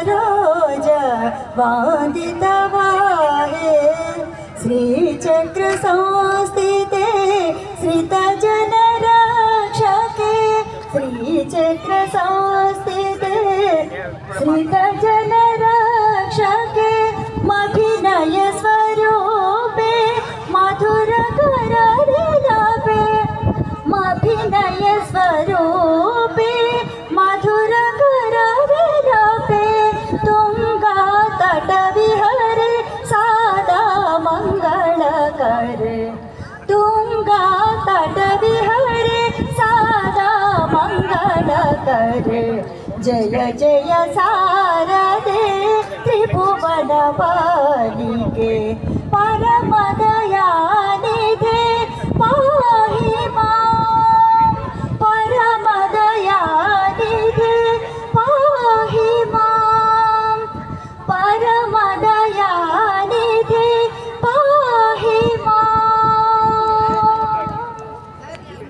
सरोज वादितवाहे श्रीचक्र संस्थिते श्रितजनरक्षके श्रीचक्र संस्थिते श्रितजनरक्षके मभिनय स्वरूपे मधुर करदिलपे मभिनय स्वरूपे मधुर करदिलपे तुंगा तट विहरे सादा मंगल करे तुंगा तट विहरे सादा मंगल करे जय जय शारदे त्रिभुवन पालिके परम दयानिधे पाहि मां परम दयानिधे पाहि मां परम दया